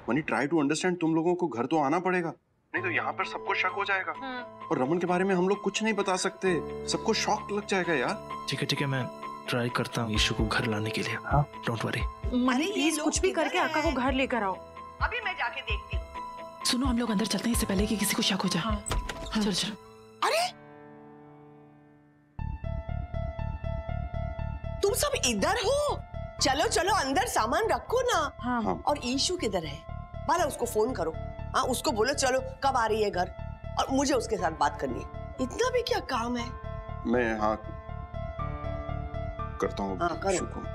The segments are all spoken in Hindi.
मनी ट्राई टू अंडरस्टैंड, तुम लोगों को घर तो आना पड़ेगा, नहीं तो यहाँ पर सबको शक हो जाएगा। और रमन के बारे में हम लोग कुछ नहीं बता सकते, सबको शॉक लग जाएगा यार। ठीक है, मैं ट्राई करता हूँ ईशू को घर लाने के लिए। हाँ, डोंट वरी। मनी प्लीज कुछ भी करके आका को घर लेकर आओ। अभी मैं जाके देखती हूँ। सुनो, हम लोग अंदर चलते हैं इससे पहले कि किसी को शक हो जाए। हाँ। चलो चलो। अरे तुम सब इधर हो? चलो चलो अंदर सामान रखो ना। हाँ। और ईशू किधर है? बाला उसको फोन करो। हाँ, उसको बोलो चलो कब आ रही है घर, और मुझे उसके साथ बात करनी है। इतना भी क्या काम है? मैं हाँ करता हूँ। हाँ, करो।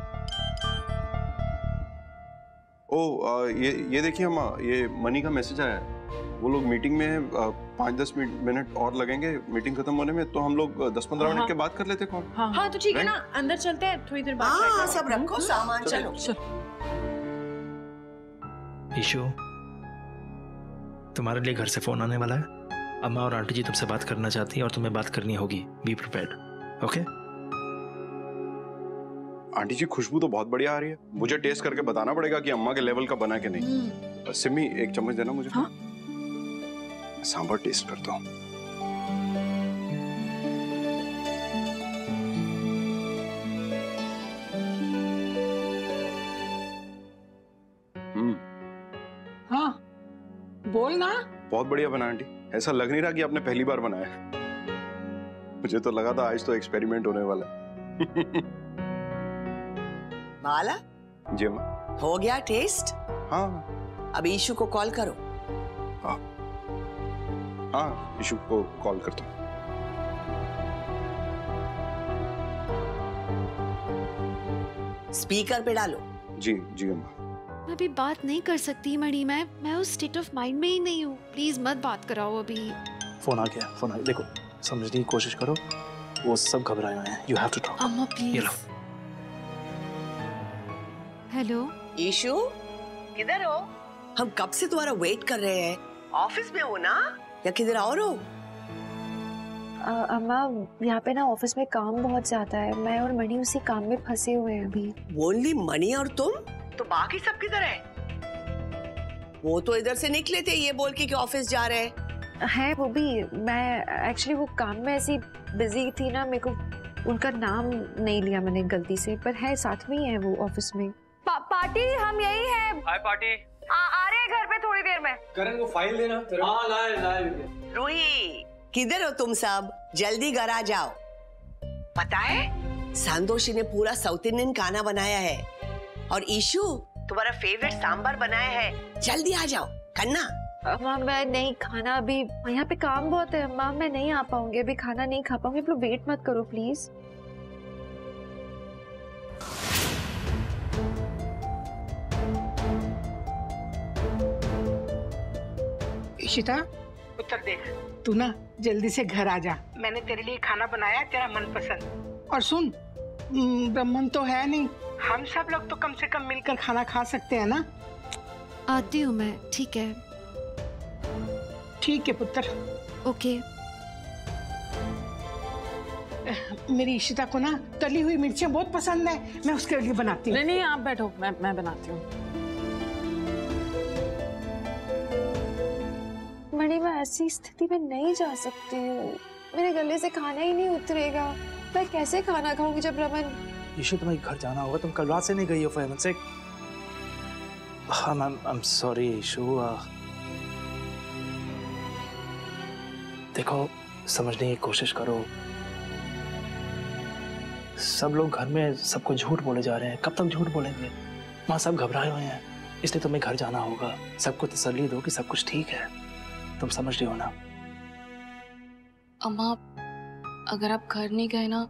ये देखिए अम्मा, ये मनी का मैसेज आया है। वो लोग मीटिंग में 5-10 मिनट और लगेंगे मीटिंग खत्म होने में, तो हम लोग 10-15 मिनट के बाद कर लेते कॉल। हाँ तो ठीक है ना, अंदर चलते हैं, थोड़ी देर बाद। हाँ, सब रखो सामान, चलो। ईशू, तुम्हारे लिए घर से फोन आने वाला है। अम्मा और आंटी जी तुमसे बात करना चाहती हैं और तुम्हें बात करनी होगी। Be prepared, okay? आंटी जी, खुशबू तो बहुत बढ़िया आ रही है। मुझे टेस्ट करके बताना पड़ेगा कि अम्मा के लेवल का बना कि नहीं। सिमी, एक चम्मच देना मुझे। हाँ? सांभर टेस्ट करता हूँ। हाँ, बोल ना। बहुत बढ़िया बना आंटी, ऐसा लग नहीं रहा कि आपने पहली बार बनाया है। मुझे तो लगा था आज तो एक्सपेरिमेंट होने वाला है। बाला जी अम्मा। हो गया टेस्ट? हाँ। अब ईशू को कॉल करो। हाँ हाँ, ईशू को कॉल करता हूँ। स्पीकर पे डालो। जी जी अम्मा। मैं अभी बात नहीं कर सकती मणि, मैं उस स्टेट ऑफ माइंड में ही नहीं हूँ। प्लीज मत बात कराओ अभी। फोन आ गया। देखो, समझने की कोशिश करो, वो सब घबराए हुए हैं। You have to talk. अम्मा प्लीज। हेलो ईशू, किधर हो? हम कब से तुम्हारा वेट कर रहे हैं। ऑफिस में हो ना, या किधर और हो? अम्मा, यहाँ पे ना ऑफिस में काम बहुत ज्यादा है। मैं और मणि उसी काम में फंसे हुए हैं अभी। ओनली मणि और तुम? तो बाकी सब किधर है? वो तो इधर से निकले थे ये बोल के कि ऑफिस जा रहे हैं। है वो भी। मैं एक्चुअली वो काम में ऐसी बिजी थी ना, मेरे को उनका नाम नहीं लिया मैंने गलती से, पर है साथ में ही है वो ऑफिस में। पार्टी, हम यही हैं। हाय पार्टी। आ रहे हैं घर पे थोड़ी देर में। करण को फाइल देना। हाँ, लाए। रूही, किधर हो तुम सब? जल्दी घर आ जाओ। पता है संतोषी ने पूरा साउथ इंडियन खाना बनाया है, और ईशू तुम्हारा फेवरेट सांबर बनाया है। जल्दी आ जाओ करना। अम्मा मैं नहीं खाना अभी, यहाँ पे काम बहुत है अम्मा, मैं नहीं आ पाऊंगी अभी, खाना नहीं खा पाऊंगी। आप लोग वेट मत करो प्लीज। इशिता, उत्तर देख, तू ना जल्दी से घर आ जा। मैंने तेरे लिए खाना बनाया तेरा मनपसंद। और सुन, ब्रह्मन तो है नहीं, हम सब लोग तो कम से कम मिलकर खाना खा सकते हैं ना। आती हूँ मैं। ठीक है पुत्र। ओके। मेरी इशिता को ना तली हुई मिर्चियाँ बहुत पसंद है, मैं उसके लिए बनाती हूँ। नहीं, आप बैठो, मैं बनाती हूँ। मणि, मैं ऐसी स्थिति में नहीं जा सकती हूँ। मेरे गले से खाना ही नहीं उतरेगा। मैं कैसे खाना खाऊंगी जब रमन। ईशू, तुम्हें घर जाना होगा, तुम कल रात से नहीं गई हो फॉर हेवन सेक। हाँ मैम, आई एम सॉरी ईशू। देखो, समझने की कोशिश करो। सब लोग घर में सबको झूठ बोले जा रहे हैं, कब तक झूठ बोलेंगे? वहाँ सब घबराए हुए हैं, इसलिए तुम्हें घर जाना होगा। सबको तसल्ली दो कि सब कुछ ठीक है। तुम समझ रही हो ना? अम्मा, अगर आप घर नहीं गए ना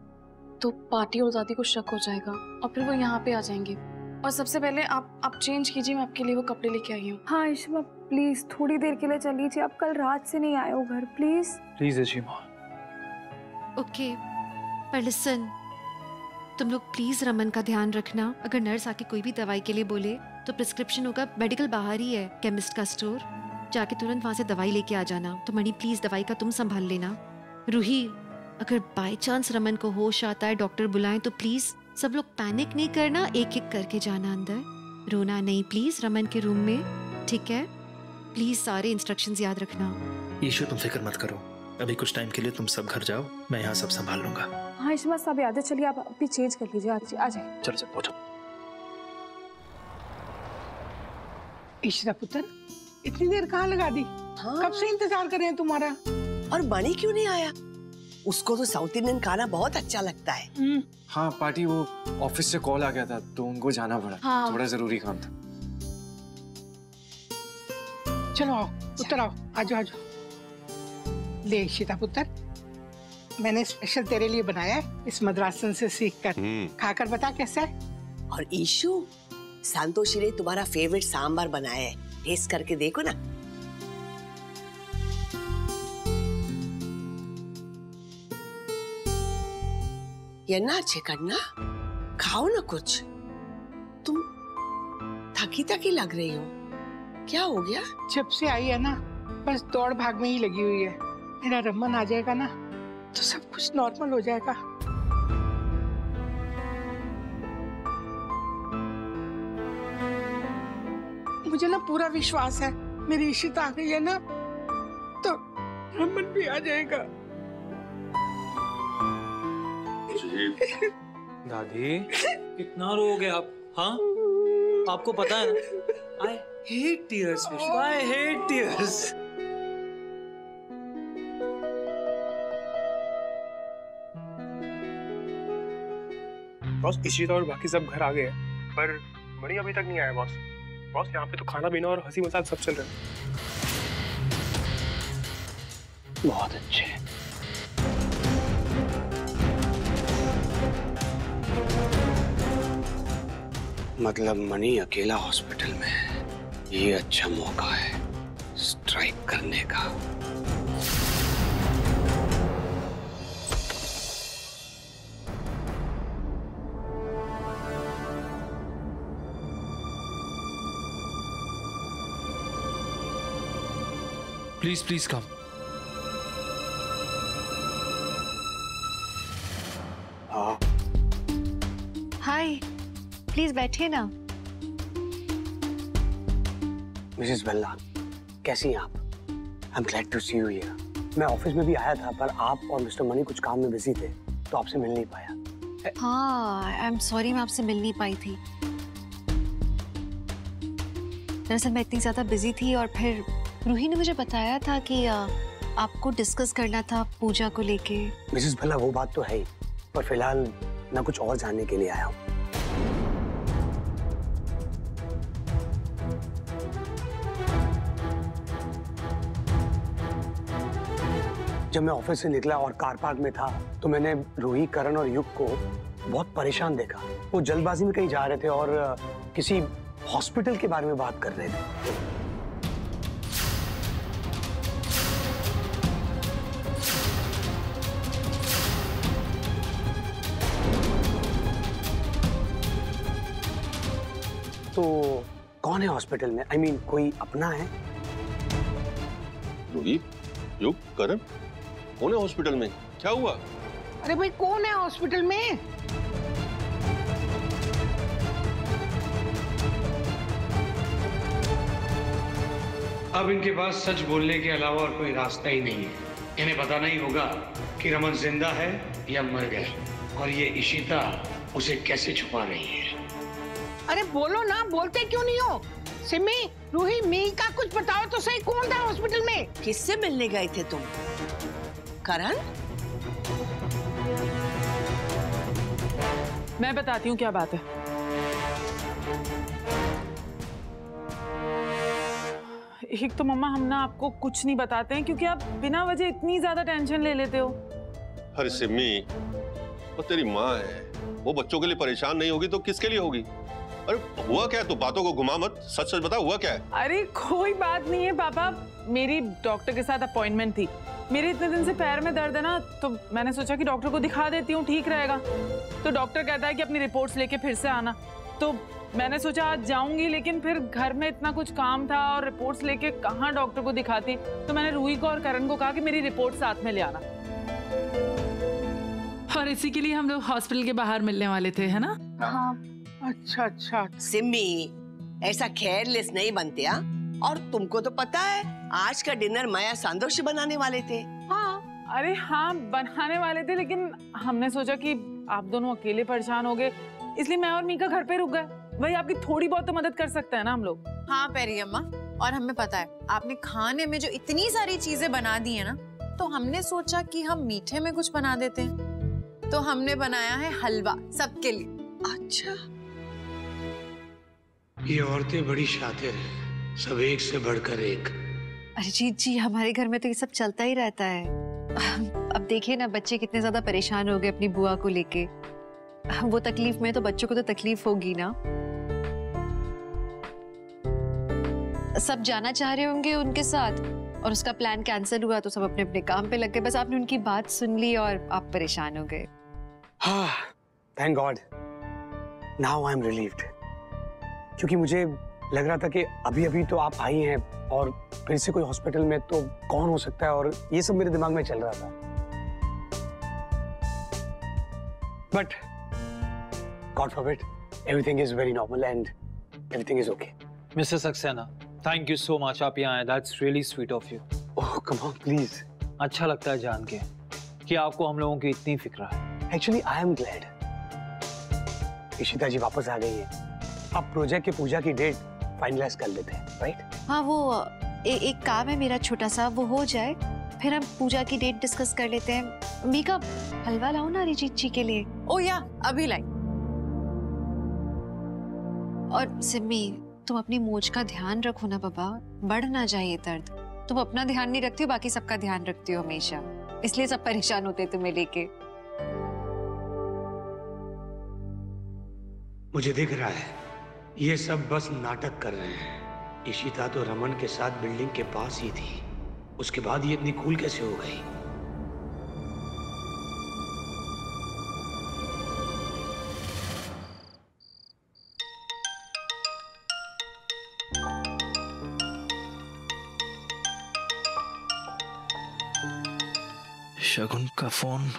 तो पार्टी और दादी को शक हो जाएगा और फिर वो यहाँ पे आ जाएंगे। और सबसे पहले आप चेंज कीजिए, मैं आपके लिए वो कपड़े लेके आई हूँ। हाँ ईशमा, प्लीज थोड़ी देर के लिए चल लीजिए। आप कल रात से नहीं आए हो घर, प्लीज। प्लीज ईशिमा। ओके, पर लिसन, तुम लोग प्लीज रमन का ध्यान रखना। अगर नर्स आके कोई भी दवाई के लिए बोले तो प्रिस्क्रिप्शन होगा, मेडिकल बाहर ही है, केमिस्ट का स्टोर, जाके तुरंत वहां से दवाई लेके आ जाना। तो मणि प्लीज दवाई का तुम संभाल लेना। रूही, अगर बाय चांस रमन को होश आता है, डॉक्टर बुलाएं, तो प्लीज सब लोग पैनिक नहीं करना, एक एक करके जाना अंदर, रोना नहीं प्लीज रमन के रूम में। ठीक है? प्लीज सारे इंस्ट्रक्शंस याद रखना। ईशु तुम फिक्र मत करो, अभी कुछ टाइम के लिए तुम सब घर जाओ, मैं यहाँ सब संभाल लूंगा। हाँ इशमा सब याद है, चलिए आप अभी चेंज कर लीजिए, आ जाए। चलो चलो उठो। इशिता पुत्र, इतनी देर कहाँ लगा दी? हाँ। कब से इंतजार कर रहे हैं तुम्हारा। और मणि क्यों नहीं आया? उसको तो साउथ इंडियन खाना बहुत अच्छा लगता है। हाँ पार्टी, वो ऑफिस से कॉल आ गया था तो उनको जाना पड़ा। हाँ। थोड़ा जरूरी काम था। चलो आओ, उतर आओ, आजो आजो। ले इशिता पुत्र, मैंने स्पेशल तेरे लिए बनाया है, इस मद्रासन से सीखकर। खाकर बता कैसा है। और ईशु, संतोषी ने तुम्हारा फेवरेट सांबर बनाया है, टेस्ट करके देखो ना। ये ना अच्छे करना, खाओ ना कुछ। तुम थकी थकी लग रही हो, क्या हो गया? जब से आई है ना, बस दौड़ भाग में ही लगी हुई है। मेरा रमन आ जाएगा ना तो सब कुछ नॉर्मल हो जाएगा। मुझे ना पूरा विश्वास है, मेरी इशिता आ गई है ना तो रमन भी आ जाएगा। दादी कितना रोगे आप? हाँ आपको पता है ना, I hate tears, I hate tears. Boss Ishita और बाकी सब घर आ गए हैं, पर मणि अभी तक नहीं आया। बॉस बॉस यहाँ पे तो खाना पीना और हंसी मजाक सब चल रहा है। बहुत अच्छे। मतलब मणि अकेला हॉस्पिटल में है, ये अच्छा मौका है स्ट्राइक करने का। Please please come. हाँ हाय, प्लीज बैठिए ना। मिसेस बेल्ला, कैसी हैं आप? I am glad to see you here. मैं ऑफिस में भी आया था, पर आप और मिस्टर मणि कुछ काम में बिजी थे तो आपसे मिल नहीं पाया। हाँ आई एम सॉरी, मैं आपसे मिल नहीं पाई थी। दरअसल मैं इतनी ज्यादा बिजी थी और फिर रूही ने मुझे बताया था कि आपको डिस्कस करना था पूजा को लेके। मिसेस बेल्ला वो बात तो है ही, पर फिलहाल मैं कुछ और जानने के लिए आया हूँ। जब मैं ऑफिस से निकला और कार पार्क में था तो मैंने रूही, करण और युग को बहुत परेशान देखा। वो जल्दबाजी में कहीं जा रहे थे और किसी हॉस्पिटल के बारे में बात कर रहे थे। तो कौन है हॉस्पिटल में? आई मीन कोई अपना है? रूही, युग, करण, कौन है हॉस्पिटल में? क्या हुआ? अरे भाई कौन है हॉस्पिटल में? अब इनके पास सच बोलने के अलावा और कोई रास्ता ही नहीं है। इन्हें बताना ही होगा कि रमन जिंदा है या मर गया, और ये इशिता उसे कैसे छुपा रही है। अरे बोलो ना, बोलते क्यों नहीं हो? सिमी, रूही, मी का कुछ बताओ तो सही, कौन था हॉस्पिटल में? किससे मिलने गए थे तुम? करण? मैं बताती हूँ क्या बात है। एक तो मम्मा हम ना आपको कुछ नहीं बताते हैं क्योंकि आप बिना वजह इतनी ज्यादा टेंशन ले लेते हो। अरे सिमी, वो तेरी माँ है, वो बच्चों के लिए परेशान नहीं होगी तो किसके लिए होगी? अरे हुआ क्या है? तू बातों को घुमा मत, सच सच बता, हुआ क्या है? अरे कोई बात नहीं है पापा, मेरी डॉक्टर के साथ अपॉइंटमेंट थी। मेरे इतने दिन से पैर में दर्द है ना, तो मैंने सोचा कि डॉक्टर को दिखा देती हूँ, ठीक रहेगा। तो डॉक्टर कहता है कि अपनी रिपोर्ट्स लेके फिर से आना। तो मैंने सोचा आज जाऊंगी, लेकिन फिर घर में इतना कुछ काम था और रिपोर्ट्स लेके कहाँ डॉक्टर को दिखाती। तो मैंने रूही को और करण को कहा कि मेरी रिपोर्ट साथ में ले आना। और इसी के लिए हम लोग हॉस्पिटल के बाहर मिलने वाले थे, है ना? हाँ। अच्छा अच्छा। सिमी, ऐसा केयरलेस नहीं बनते। और तुमको तो पता है आज का डिनर माया सांदोशी बनाने वाले थे। हाँ, अरे हाँ बनाने वाले थे, लेकिन हमने सोचा कि आप दोनों अकेले परेशान हो गए, इसलिए मैं और मीका घर पे रुक गए। वही आपकी थोड़ी बहुत तो मदद कर सकते हैं ना हम लोग। हाँ पेरी अम्मा, और हमें पता है आपने खाने में जो इतनी सारी चीजें बना दी है ना, तो हमने सोचा कि हम मीठे में कुछ बना देते हैं, तो हमने बनाया है हलवा सबके लिए। अच्छा, ये औरतें बड़ी शातिर हैं, सब एक से बढ़कर एक। अरिजीत जी, हमारे घर में तो ये सब चलता ही रहता है। अब देखिए ना, बच्चे कितने ज्यादा परेशान हो गए अपनी बुआ को लेके। वो तकलीफ में तो बच्चों को तो तकलीफ होगी ना। सब जाना चाह रहे होंगे उनके साथ, और उसका प्लान कैंसिल हुआ तो सब अपने अपने काम पे लग गए। बस आपने उनकी बात सुन ली और आप परेशान हो गए। हाँ, thank God, now I am relieved. क्योंकि मुझे लग रहा था कि अभी अभी तो आप आई हैं और फिर से कोई हॉस्पिटल में तो कौन हो सकता है, और ये सब मेरे दिमाग में चल रहा था। But God forbid, everything is very normal and everything is okay. Mister Saxena, thank you so much, आप यहाँ आए, that's really sweet of you. Oh come on please. अच्छा लगता है जान के कि आपको हम लोगों की इतनी फिक्र है। Actually I am glad Ishita ji वापस आ गई है। अब प्रोजेक्ट की पूजा की डेट फाइनलाइज कर लेते हैं, राइट? हाँ, वो एक काम है मेरा छोटा सा, वो हो जाए फिर हम पूजा की डेट डिस्कस कर लेते हैं। मीका, हलवा लाओ ना अरिजीत जी के लिए। ओ या, अभी लाई। और सिम्मी, तुम अपनी मोच का ध्यान रखो ना बाबा, बढ़ ना जाए ये दर्द। तुम अपना ध्यान नहीं रखती हो, बाकी सबका ध्यान रखती हो हमेशा, इसलिए सब परेशान होते तुम्हें लेके। मुझे दिख रहा है ये सब बस नाटक कर रहे हैं। इशिता तो रमन के साथ बिल्डिंग के पास ही थी, उसके बाद ये इतनी कूल कैसे हो गई? शगुन का फोन।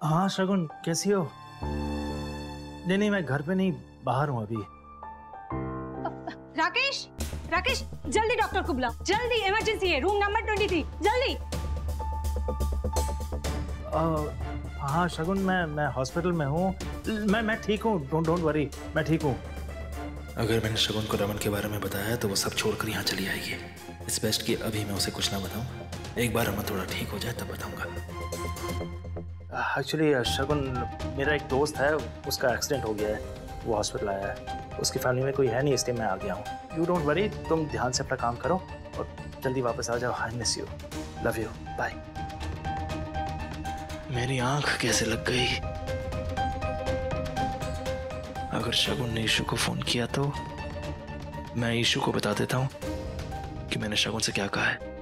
हाँ शगुन, कैसी हो? नहीं, मैं घर पे नहीं, बाहर हूँ अभी। राकेश, राकेश, जल्दी डॉक्टर को बुलाओ, जल्दी, इमरजेंसी है, रूम नंबर 23, जल्दी। हाँ शगुन, मैं हॉस्पिटल में हूँ, मैं ठीक हूँ, डोंट वरी, मैं ठीक हूँ। अगर मैंने शगुन को रमन के बारे में बताया तो वो सब छोड़कर यहाँ चली आएगी। इट्स बेस्ट कि अभी मैं उसे कुछ ना बताऊँ, एक बार रमन थोड़ा ठीक हो जाए तब बताऊँगा। एक्चुअली शगुन, मेरा एक दोस्त है, उसका एक्सीडेंट हो गया है, वो हॉस्पिटल आया है, उसकी फैमिली में कोई है नहीं, इसलिए मैं आ गया हूँ। यू डोंट वरी, तुम ध्यान से अपना काम करो और जल्दी वापस आ जाओ। I miss you, love you, bye. मेरी आंख कैसे लग गई? अगर शगुन ने ईशु को फोन किया तो मैं ईशु को बता देता हूँ कि मैंने शगुन से क्या कहा है।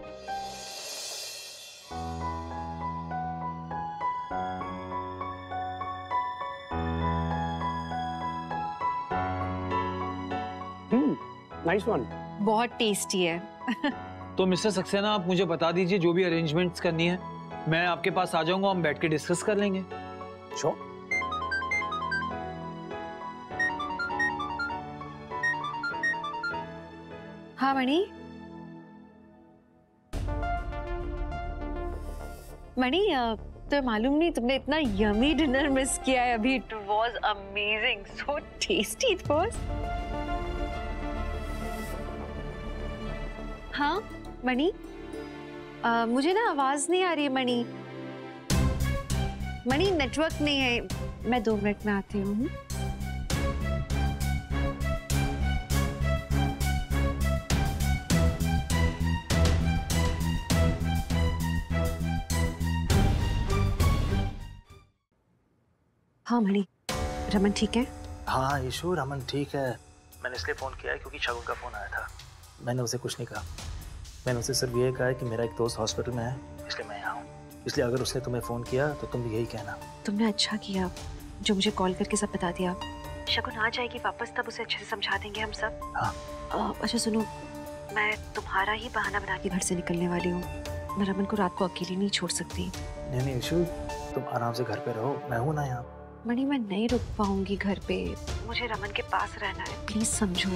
Nice one. बहुत टेस्टी है। तो मिस्टर सक्सेना, आप मुझे बता दीजिए जो भी अरेंजमेंट्स करनी है, मैं आपके पास आ जाऊंगा, हम बैठ के डिस्कस कर लेंगे। श्योर। हाँ मणि, तो मालूम नहीं तुमने इतना यमी डिनर मिस किया है अभी। It was amazing, so tasty it was. हाँ मणि, मुझे ना आवाज नहीं आ रही है मणि। मणि, नेटवर्क नहीं है, मैं 2 मिनट में आती हूँ। हाँ मणि, रमन ठीक है? हाँ ईशु, रमन ठीक है। मैंने इसलिए फ़ोन किया है क्योंकि शगुन का फ़ोन आया था। मैंने उसे कुछ नहीं कहा, मैंने उसे सिर्फ ये कहा है कि मेरा एक दोस्त हॉस्पिटल में है, इसलिए मैं यहाँ हूँ। इसलिए अगर उसने तुम्हें फ़ोन किया तो तुम भी यही कहना। तुमने अच्छा किया जो मुझे कॉल करके सब बता दिया। शगुन आ जाएगी वापस, तब उसे अच्छे से समझा देंगे हम सब। हाँ। अच्छा सुनो, मैं तुम्हारा ही बहाना बना के घर से निकलने वाली हूँ। मैं रमन को रात को अकेली नहीं छोड़ सकती। नहीं ईशु, तुम आराम से घर पे रहो, मैं हूँ ना यहाँ। मणि मैं नहीं रुक पाऊंगी घर पे, मुझे रमन के पास रहना है, प्लीज समझो।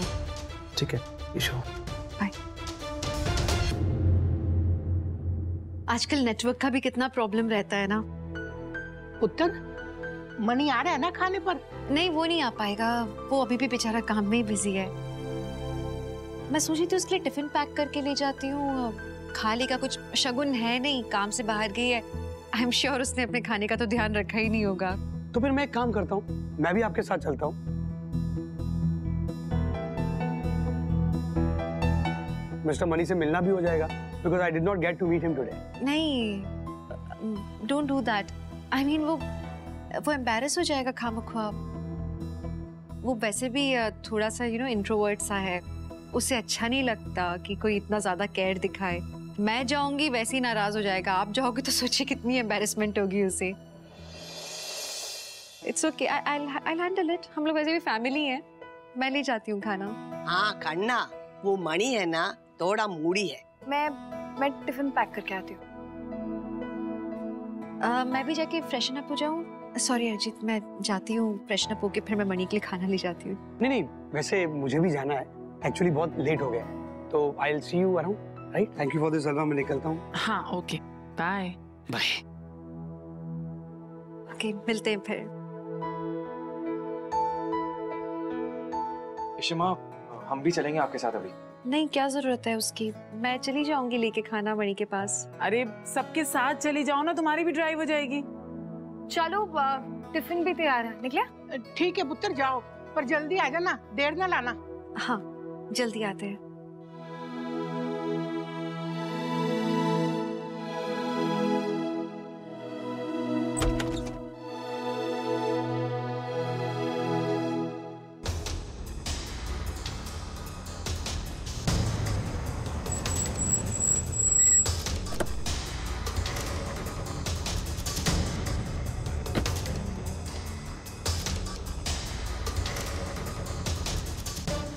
ठीक है ईशु, बाय। आजकल नेटवर्क का भी कितना प्रॉब्लम रहता है ना। पुत्र मणि आ रहा है ना खाने पर? नहीं वो नहीं आ पाएगा, वो अभी भी बेचारा काम में ही बिजी है। मैं सोची थी उसके लिए टिफिन पैक करके ले जाती हूँ, खा लेगा, कुछ शगुन है नहीं, काम से बाहर गई है। आई एम श्योर उसने अपने खाने का तो ध्यान रखा ही नहीं होगा। तो फिर मैं एक काम करता हूँ, मैं भी आपके साथ चलता हूँ। मिस्टर मनी से मिलना भी हो जाएगा, because I did not get to meet him today. नहीं, don't do that. I mean वो एम्बैरेस हो जाएगा खामख्वा। वो वैसे भी थोड़ा सा इंट्रोवर्ट सा है, उसे अच्छा नहीं लगता कि कोई इतना ज्यादा केयर दिखाए। मैं जाऊंगी वैसे ही नाराज हो जाएगा, आप जाओगे तो सोचिए कितनी एम्बैरेसमेंट होगी उसे। It's okay, I'll handle it. हम लोग वैसे भी फैमिली हैं, मैं ले जाती हूँ खाना। हाँ खन्ना, वो मणि है ना थोड़ा मूडी है। मैं टिफिन पैक करके आती हूँ। मैं भी जाके फ्रेशन अप हो जाऊँ। सॉरी अरिजीत, मैं जाती हूँ फ्रेशन अप होके, फिर मैं मणि के लिए खाना ले जाती हूँ। नहीं, वैसे मुझे भी जाना है, एक्चुअली बहुत लेट हो गया है, तो I'll see you around, right? Thank you for this अलवा, मैं निकलता हूँ। हाँ ओके, बाय बाय। ओके, मिलते हैं फिर। इशिमा, हम भी चलेंगे आपके साथ अभी। नहीं, क्या जरूरत है उसकी, मैं चली जाऊंगी लेके खाना मणि के पास। अरे सबके साथ चली जाओ ना, तुम्हारी भी ड्राइव हो जाएगी। चलो टिफिन भी तैयार है, निकले? ठीक है पुत्र जाओ, पर जल्दी आ जाना, देर ना लाना। हाँ जल्दी आते हैं।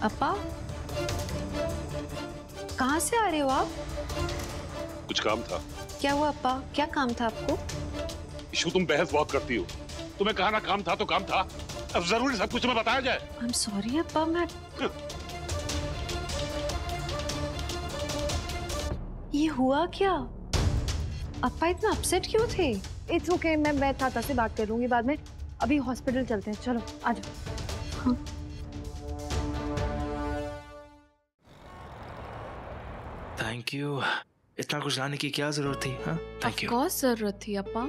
अप्पा, कहाँ से आ रहे हो आप? कुछ काम था। क्या हुआ अप्पा, क्या काम था आपको? इशू, तुम बहस बहुत करती हो। तुम्हें कहा ना काम था तो काम था, अब जरूरी सब कुछ तुम्हें बताया जाए? आई एम सॉरी अप्पा, मैं ये हुआ क्या? अप्पा इतना अपसेट क्यों थे? इट्स ओके, मैं ताता से बात कर लूंगी बाद में। अभी हॉस्पिटल चलते हैं, चलो आ जाओ। हाँ। थैंक यू, इतना कुछ लाने की क्या जरूरत थी? हाँ थैंक यू। ऑफ कोर्स जरूरत थी अप्पा,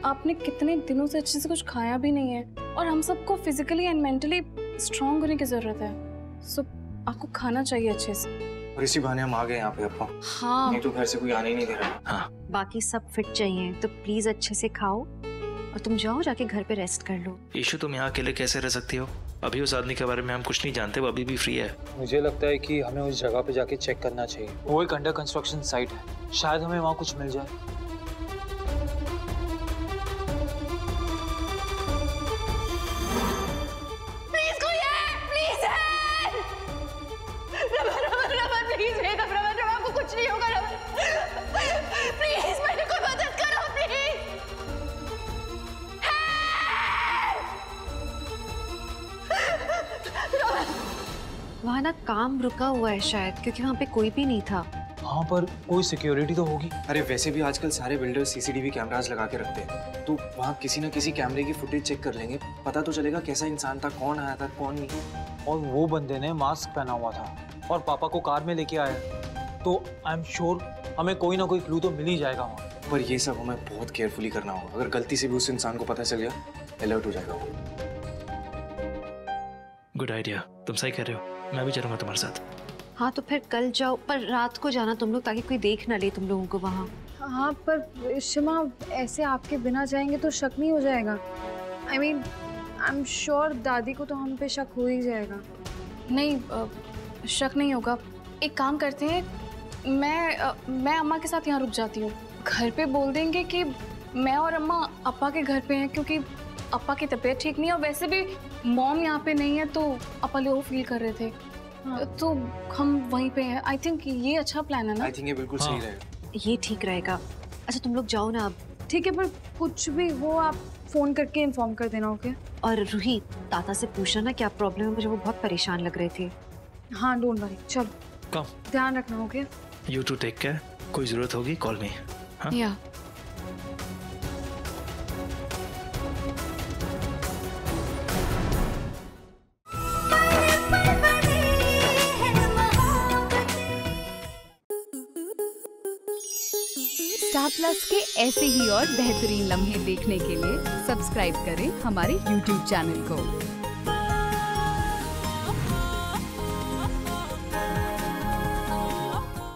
आपने कितने दिनों से अच्छे से कुछ खाया भी नहीं है, और हम सबको फिजिकली एंड मेंटली स्ट्रांग होने की जरूरत है। सो आपको खाना चाहिए अच्छे से। और इसी बहाने हम आ गए यहाँ पे अप्पा। हाँ, नहीं तो घर से कोई आने ही नहीं दे रहा। हाँ, बाकी सब फिट चाहिए, तो प्लीज अच्छे से खाओ और तुम जाओ जाके घर पे रेस्ट कर लो। ईशु, तुम यहाँ अकेले कैसे रह सकती हो? अभी उस आदमी के बारे में हम कुछ नहीं जानते, वो अभी भी फ्री है। मुझे लगता है कि हमें उस जगह पे जाके चेक करना चाहिए। वो एक अंडर कंस्ट्रक्शन साइट है, शायद हमें वहाँ कुछ मिल जाए। प्लीज कोई है, प्लीज है। रमन प्लीज है, रमन को कुछ नहीं होगा। रमन प्लीज, मेरी कोई मदद करो प्लीज। वहाँ ना काम रुका हुआ है शायद, क्योंकि वहाँ पे कोई भी नहीं था। हाँ पर कोई सिक्योरिटी तो होगी। अरे वैसे भी आजकल सारे बिल्डर्स सीसीटीवी कैमरास लगा के रखते हैं, तो वहाँ किसी ना किसी कैमरे की फुटेज चेक कर लेंगे, पता तो चलेगा कैसा इंसान था, कौन आया था कौन नहीं। और वो बंदे ने मास्क पहना हुआ था और पापा को कार में लेके आया, तो आई एम श्योर हमें कोई ना कोई क्लू तो मिल ही जाएगा वहाँ। पर ये सब हमें बहुत केयरफुली करना होगा, अगर गलती से भी उस इंसान को पता चल गया, अलर्ट हो जाएगा वो। गुड आइडिया, तुम सही कह रहे हो, मैं भी चलूंगा तुम्हारे साथ। हाँ तो फिर कल जाओ, पर रात को जाना तुम लोग, ताकि कोई देख ना ले तुम लोगों को वहाँ। हाँ पर शिमा, ऐसे आपके बिना जाएंगे तो शक नहीं हो जाएगा? I mean I am sure दादी को तो हम पे शक हो ही जाएगा। नहीं शक नहीं होगा। एक काम करते हैं, मैं अम्मा के साथ यहाँ रुक जाती हूँ। घर पे बोल देंगे कि मैं और अम्मा अप्पा के घर पे हैं, क्योंकि अप्पा की तबीयत ठीक नहीं है, और वैसे भी मॉम यहाँ पे नहीं है, तो अप्पा लो फील कर रहे थे। हाँ। तो हम वहीं पे हैं। आई थिंक ये अच्छा प्लान है ना? आई थिंक ये बिल्कुल सही रहेगा। ये ठीक रहेगा। अच्छा तुम लोग जाओ ना अब। ठीक है, पर कुछ भी हो आप फोन करके इन्फॉर्म कर देना, ओके? और रूही, ताता से पूछना ना क्या प्रॉब्लम है, मुझे वो बहुत परेशान लग रहे थे। हाँ डोंट वरी, चलो कम ध्यान रखना, okay? You too take care. कोई जरूरत होगी कॉल मी। हाँ या स्टार प्लस के ऐसे ही और बेहतरीन लम्हे देखने के लिए सब्सक्राइब करें हमारे YouTube चैनल को।